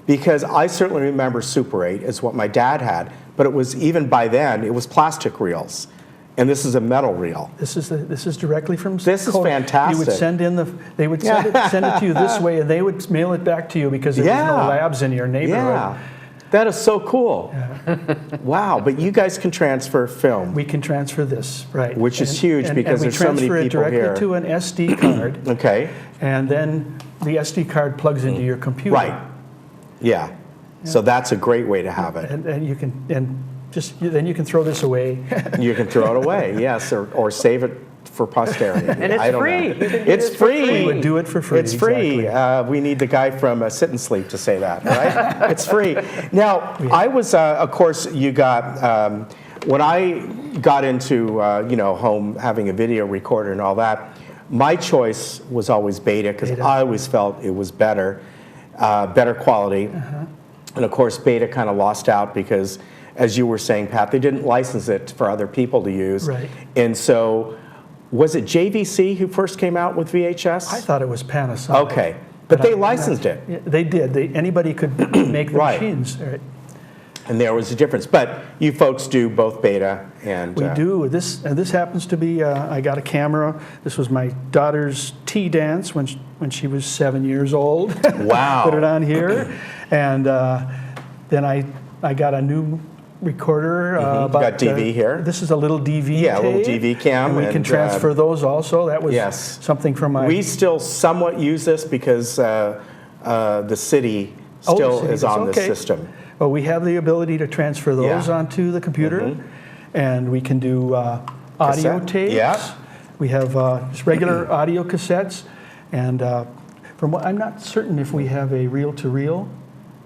Because I certainly remember Super 8 is what my dad had, but it was even by then, it was plastic reels. And this is a metal reel. This is directly from. This is fantastic. You would send in they would send it to you this way, and they would mail it back to you because there was no labs in your neighborhood. Yeah, that is so cool. Yeah. Wow, but you guys can transfer film. We can transfer this, right? Which is huge because there's so many people here. We transfer it directly to an SD card. Okay. And then the SD card plugs into your computer. Right. Yeah. So that's a great way to have it. And you can then you can throw this away. You can throw it away, yes, or save it for posterity. And it's free. It's free. We would do it for free. It's free. We need the guy from Sit and Sleep to say that, right? It's free. Now, I was, of course, you got, when I got into, home, having a video recorder and all that, my choice was always Beta because I always felt it was better quality. And of course, Beta kind of lost out because, as you were saying, Pat, they didn't license it for other people to use. Right. And so, was it JVC who first came out with VHS? I thought it was Panasonic. Okay, but they licensed it. Yeah, they did. Anybody could make the machines. Right. And there was a difference. But you folks do both Beta and... We do. This happens to be, I got a camera. This was my daughter's tea dance when she was 7 years old. Wow. Put it on here. And then I got a new recorder. You got DV here. This is a little DV Yeah, tape, a little DV cam. And we can transfer those also. That was something from my... We still somewhat use this because the city still is on this system. Well, we have the ability to transfer those onto the computer, and we can do audio tapes. Yeah. We have just regular audio cassettes, and from what I'm not certain if we have a reel-to-reel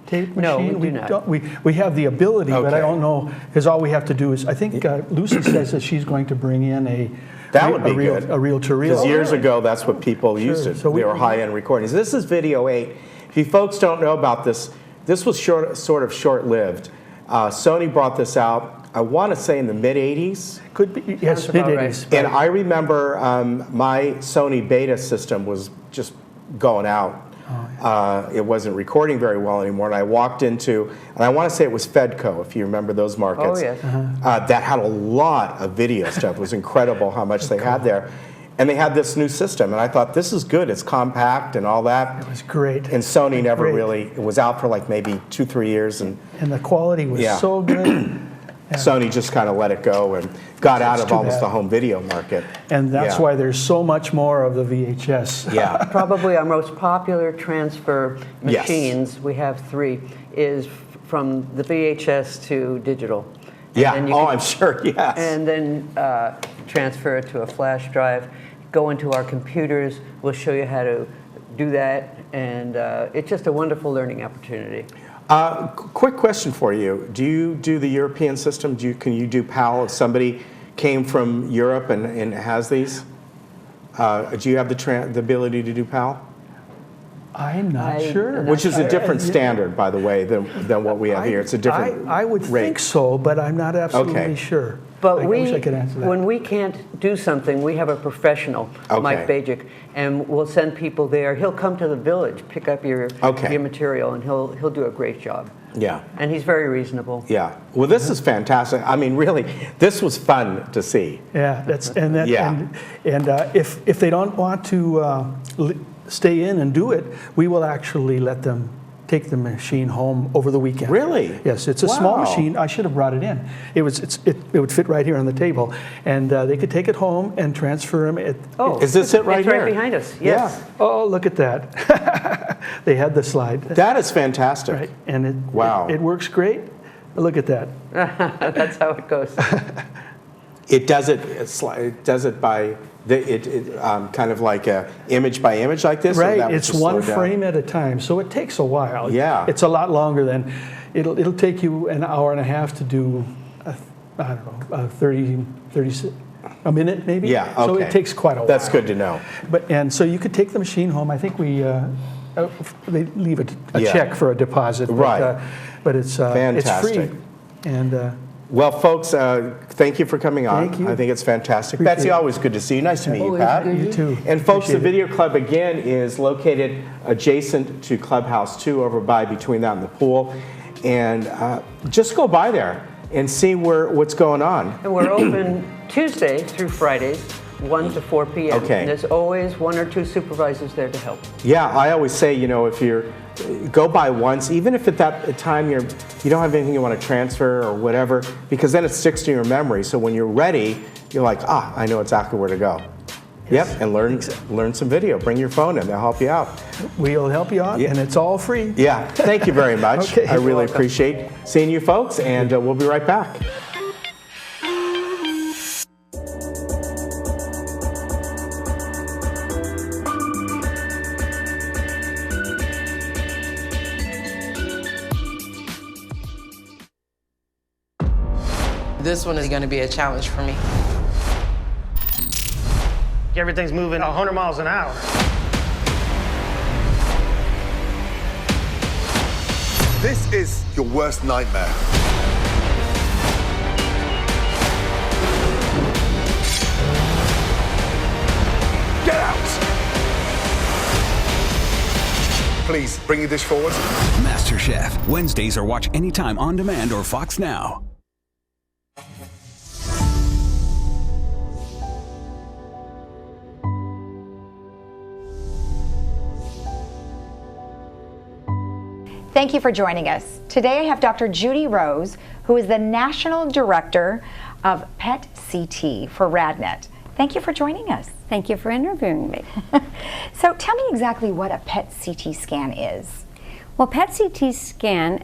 tape machine. No, we do not. We have the ability, but I don't know, because all we have to do is, I think Lucy says that she's going to bring in a reel-to-reel. Because years ago, that's what people used it. So they were high-end recordings. This is Video 8. If you folks don't know about this, this was sort of short-lived. Sony brought this out, I want to say in the mid-'80s. Could be, yes, mid-'80s. And I remember my Sony Beta system was just going out. It wasn't recording very well anymore, and I walked into, and I want to say it was Fedco, if you remember those markets. Oh, yes. That had a lot of video stuff. It was incredible how much they had there. And they had this new system, and I thought, this is good. It's compact and all that. It was great. And Sony never really, it was out for like maybe 2-3 years. And the quality was so good. Sony just kind of let it go and got out of almost the home video market. And that's why there's so much more of the VHS. Yeah. Probably our most popular transfer machines, we have 3, is from the VHS to digital. Yeah, I'm sure, yes. And then transfer it to a flash drive, go into our computers, we'll show you how to do that, and it's just a wonderful learning opportunity. Quick question for you. Do you do the European system? Can you do PAL if somebody came from Europe and has these? Do you have the ability to do PAL? I'm not sure. Which is a different standard, by the way, than what we have here. It's a different I would think so, but I'm not absolutely sure. But I wish I could answer that. When we can't do something, we have a professional, Mike Bajic, and we'll send people there. He'll come to the village, pick up your material, and he'll do a great job. Yeah. And he's very reasonable. Yeah. Well, this is fantastic. I mean, really, this was fun to see. Yeah. If they don't want to stay in and do it, we will actually let them take the machine home over the weekend. Really? Yes, it's a small machine. I should have brought it in. It would fit right here on the table, and they could take it home and transfer them. Is this it right here? It's right behind us. Yes. Yeah. Oh, look at that. They had the slide. That is fantastic. Right, and it works great. Look at that. That's how it goes. It does it by kind of like image by image like this? Right, it's one frame at a time, so it takes a while. Yeah. It's a lot longer than, it'll take you an hour and a half to do, I don't know, 30, a minute maybe? Yeah, okay. So it takes quite a while. That's good to know. And so you could take the machine home. I think they leave a check for a deposit. Right. But it's fantastic. It's free. And well, folks, thank you for coming on. Thank you. I think it's fantastic. Appreciate Betsy, it. always good to see you. Nice to meet you, Pat. You too. And folks, the Appreciate it. Video Club, again, is located adjacent to Clubhouse 2 over by between that and the pool. And just go by there and see what's going on. And we're open Tuesday through Fridays, 1 to 4 p.m. Okay. And there's always 1 or 2 supervisors there to help. Yeah, I always say, if you're go by once, even if at that time you don't have anything you want to transfer or whatever, because then it sticks to your memory. So when you're ready, you're like, I know exactly where to go. Yes. Yep, and learn some video. Bring your phone in; they'll help you out. We'll help you out, and it's all free. Yeah, thank you very much. Okay, I really you're welcome. appreciate seeing you folks, and we'll be right back. This one is going to be a challenge for me. Everything's moving 100 miles an hour. This is your worst nightmare. Get out! Please, bring your dish forward. MasterChef. Wednesdays are watch anytime on demand or Fox Now. Thank you for joining us. Today I have Dr. Judy Rose, who is the National Director of PET CT for RadNet. Thank you for joining us. Thank you for interviewing me. So tell me exactly what a PET CT scan is. Well, PET CT scan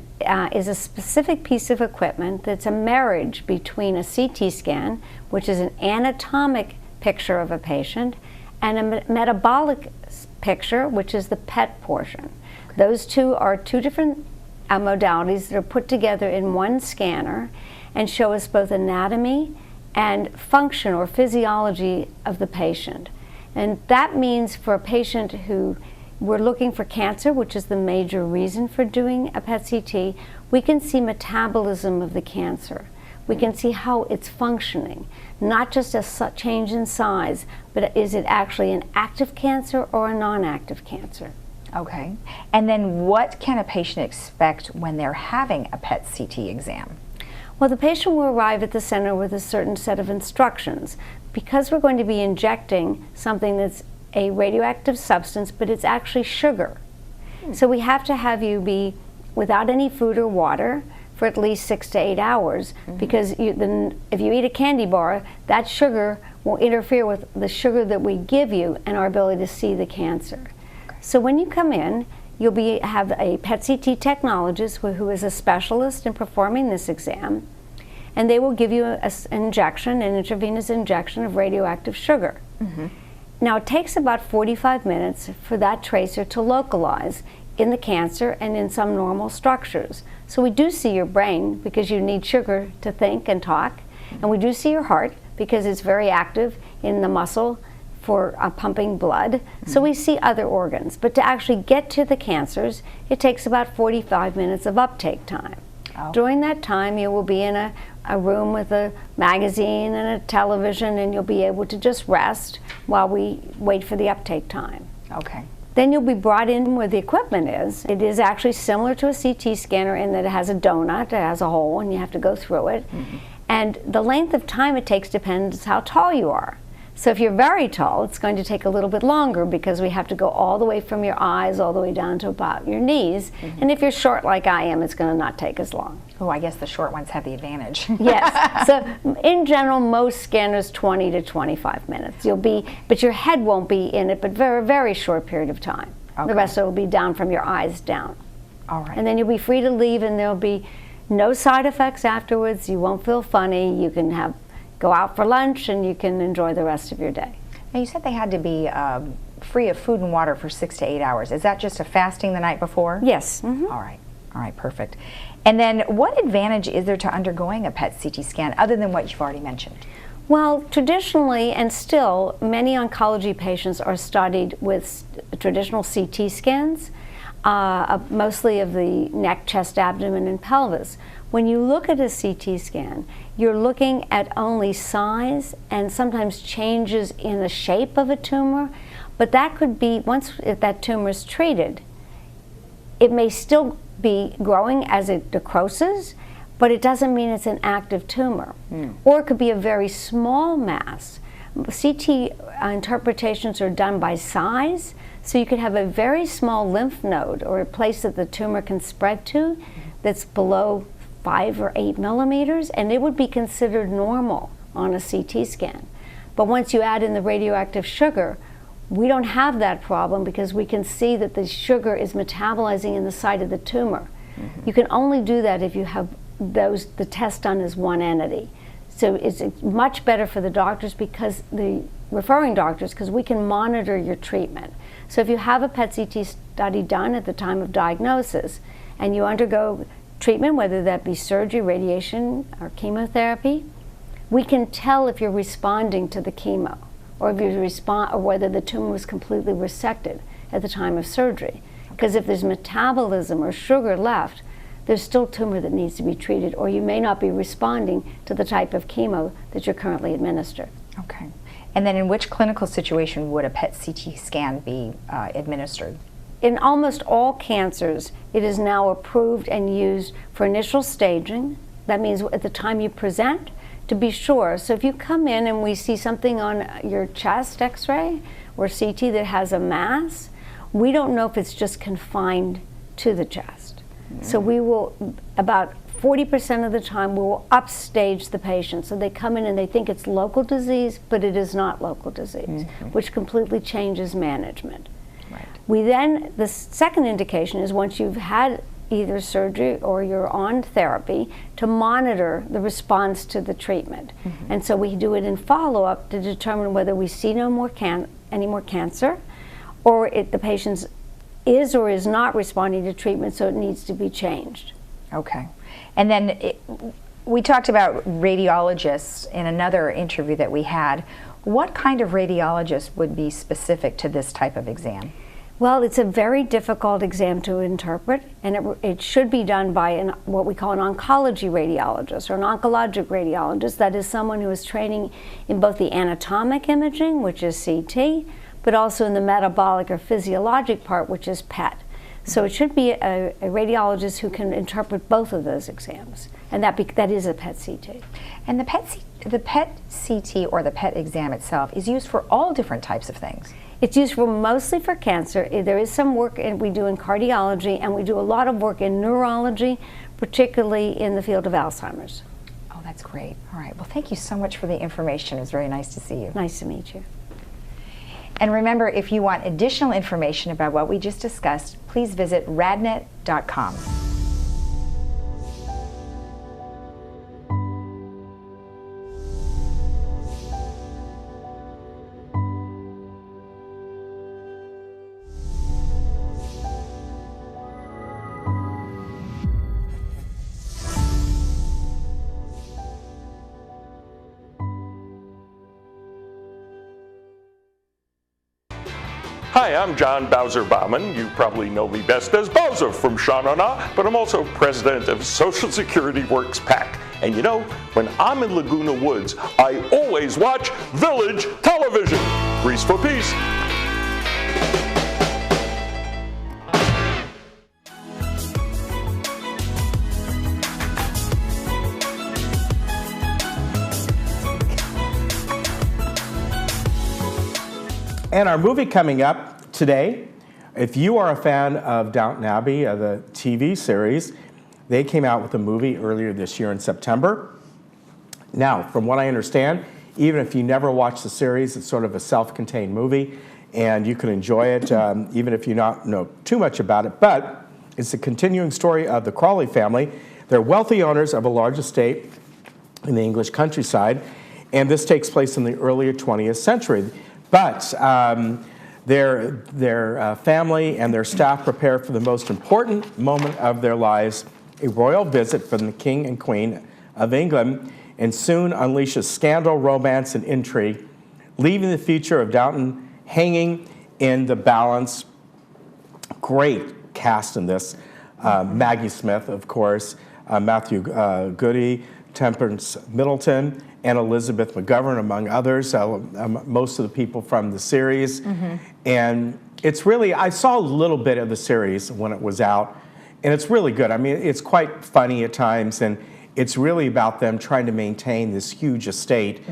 is a specific piece of equipment that's a marriage between a CT scan, which is an anatomic picture of a patient, and a metabolic picture, which is the PET portion. Those two are two different modalities that are put together in one scanner and show us both anatomy and function or physiology of the patient. And that means for a patient who we're looking for cancer, which is the major reason for doing a PET CT, we can see metabolism of the cancer. We can see how it's functioning, not just a change in size, but is it actually an active cancer or a non-active cancer? Okay. And then what can a patient expect when they're having a PET CT exam? Well, the patient will arrive at the center with a certain set of instructions. Because we're going to be injecting something that's a radioactive substance, but it's actually sugar. So we have to have you be without any food or water for at least 6 to 8 hours, because if you eat a candy bar, that sugar will interfere with the sugar that we give you and our ability to see the cancer. So when you come in, you'll have a PET CT technologist who is a specialist in performing this exam, and they will give you an intravenous injection of radioactive sugar. Now it takes about 45 minutes for that tracer to localize in the cancer and in some normal structures. So we do see your brain because you need sugar to think and talk, and we do see your heart because it's very active in the muscle for pumping blood. So we see other organs, but to actually get to the cancers, it takes about 45 minutes of uptake time. During that time, you will be in a room with a magazine and a television, and you'll be able to just rest while we wait for the uptake time. Okay. Then you'll be brought in where the equipment is. It is actually similar to a CT scanner in that it has a donut, it has a hole, and you have to go through it. And the length of time it takes depends how tall you are. So if you're very tall, it's going to take a little bit longer because we have to go all the way from your eyes all the way down to about your knees. And if you're short like I am, it's going to not take as long. Oh, I guess the short ones have the advantage. Yes. So in general, most scanners 20 to 25 minutes. But your head won't be in it, but very, very short period of time. The rest of it will be down from your eyes down. All right. And then you'll be free to leave, and there'll be No side effects afterwards. You won't feel funny. You can go out for lunch and you can enjoy the rest of your day. Now you said they had to be free of food and water for 6 to 8 hours. Is that just a fasting the night before? Yes. All right, perfect. And then what advantage is there to undergoing a PET CT scan other than what you've already mentioned? Well, traditionally and still, many oncology patients are studied with traditional CT scans, mostly of the neck, chest, abdomen, and pelvis. When you look at a CT scan, you're looking at only size and sometimes changes in the shape of a tumor, but that could be, once that tumor is treated, it may still be growing as it necroses, but it doesn't mean it's an active tumor. Or it could be a very small mass. CT interpretations are done by size, so you could have a very small lymph node or a place that the tumor can spread to that's below 5 or 8 millimeters, and it would be considered normal on a CT scan. But once you add in the radioactive sugar, we don't have that problem because we can see that the sugar is metabolizing in the site of the tumor. You can only do that if you have the test done as one entity. So it's much better for the doctors, because the referring doctors, because we can monitor your treatment. So if you have a PET CT study done at the time of diagnosis and you undergo treatment, whether that be surgery, radiation, or chemotherapy, we can tell if you're responding to the chemo, or if you respond, or whether the tumor was completely resected at the time of surgery. Because if there's metabolism or sugar left, there's still tumor that needs to be treated, or you may not be responding to the type of chemo that you're currently administered. Okay. And then in which clinical situation would a PET CT scan be administered? In almost all cancers, it is now approved and used for initial staging. That means at the time you present, to be sure. So if you come in and we see something on your chest x-ray or CT that has a mass, we don't know if it's just confined to the chest. So we will, about 40% of the time, we will upstage the patient. So they come in and they think it's local disease, but it is not local disease, which completely changes management. We then, the second indication is once you've had either surgery or you're on therapy, to monitor the response to the treatment. And so we do it in follow-up to determine whether we see any more cancer, or the patient is or is not responding to treatment, so it needs to be changed. Okay. And then we talked about radiologists in another interview that we had. What kind of radiologist would be specific to this type of exam? Well, it's a very difficult exam to interpret, and it should be done by what we call an oncology radiologist or an oncologic radiologist. That is someone who is training in both the anatomic imaging, which is CT, but also in the metabolic or physiologic part, which is PET. So it should be a radiologist who can interpret both of those exams, and that is a PET CT. And the PET CT or the PET exam itself is used for all different types of things. It's used mostly for cancer. There is some work we do in cardiology, and we do a lot of work in neurology, particularly in the field of Alzheimer's. Oh, that's great. All right. Well, thank you so much for the information. It was very nice to see you. Nice to meet you. And remember, if you want additional information about what we just discussed, please visit radnet.com. Hi, I'm John Bowser Bauman. You probably know me best as Bowser from Sha Na Na, but I'm also president of Social Security Works PAC. And you know, when I'm in Laguna Woods, I always watch Village television. Grease for peace. And our movie coming up today, if you are a fan of Downton Abbey, the TV series, they came out with a movie earlier this year in September. Now, from what I understand, even if you never watched the series, it's sort of a self-contained movie, and you can enjoy it even if you don't know too much about it. But it's a continuing story of the Crawley family They're wealthy owners of a large estate in the English countryside, and this takes place in the earlier 20th century. But their family and their staff prepare for the most important moment of their lives, a royal visit from the King and Queen of England, and soon unleashes scandal, romance, and intrigue, leaving the future of Downton hanging in the balance. Great cast in this. Maggie Smith, of course, Matthew Goody, Temperance Middleton, and Elizabeth McGovern, among others, most of the people from the series. And it's really, I saw a little bit of the series when it was out, and it's really good. I mean, it's quite funny at times, and it's really about them trying to maintain this huge estate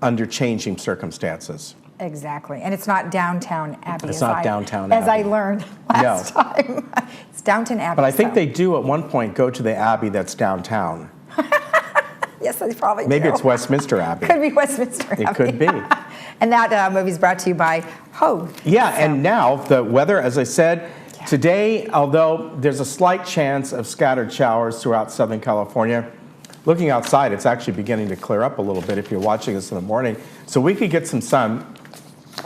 under changing circumstances. Exactly. And it's not Downtown Abbey. It's not Downtown Abbey. As I learned last time. It's Downton Abbey. But I think they do at one point go to the Abbey that's downtown. Yes, they probably Maybe do. it's Westminster Abbey. Could be Westminster Abbey. It could be. And that movie is brought to you by Hogue. Yeah, and now the weather, as I said, today, although there's a slight chance of scattered showers throughout Southern California, looking outside, it's actually beginning to clear up a little bit if you're watching this in the morning. So we could get some sun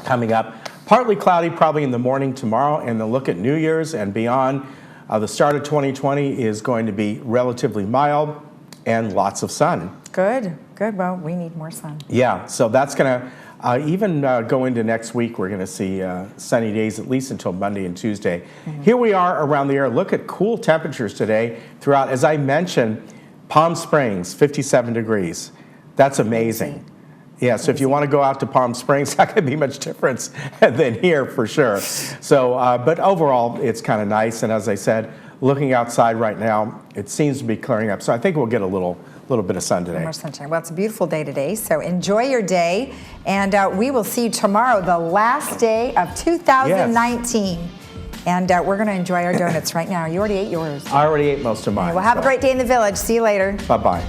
coming up. Partly cloudy probably in the morning tomorrow, and then look at New Year's and beyond. The start of 2020 is going to be relatively mild and lots of sun. Good, good. Well, we need more sun. Yeah, so that's going to even go into next week. We're going to see sunny days at least until Monday and Tuesday. Here we are around the air. Look at cool temperatures today throughout. As I mentioned, Palm Springs, 57 degrees. That's amazing. Yeah, so if you want to go out to Palm Springs, not going to be much difference than here for sure. So, but overall, it's kind of nice. And as I said, looking outside right now, it seems to be clearing up. So I think we'll get a little bit of sun today. More sunshine. Well, it's a beautiful day today, so enjoy your day. And we will see you tomorrow, the last day of 2019. Yes. And we're going to enjoy our donuts right now. You already ate yours. I already ate most of mine. Well, have a great day in the village. See you later. Bye-bye.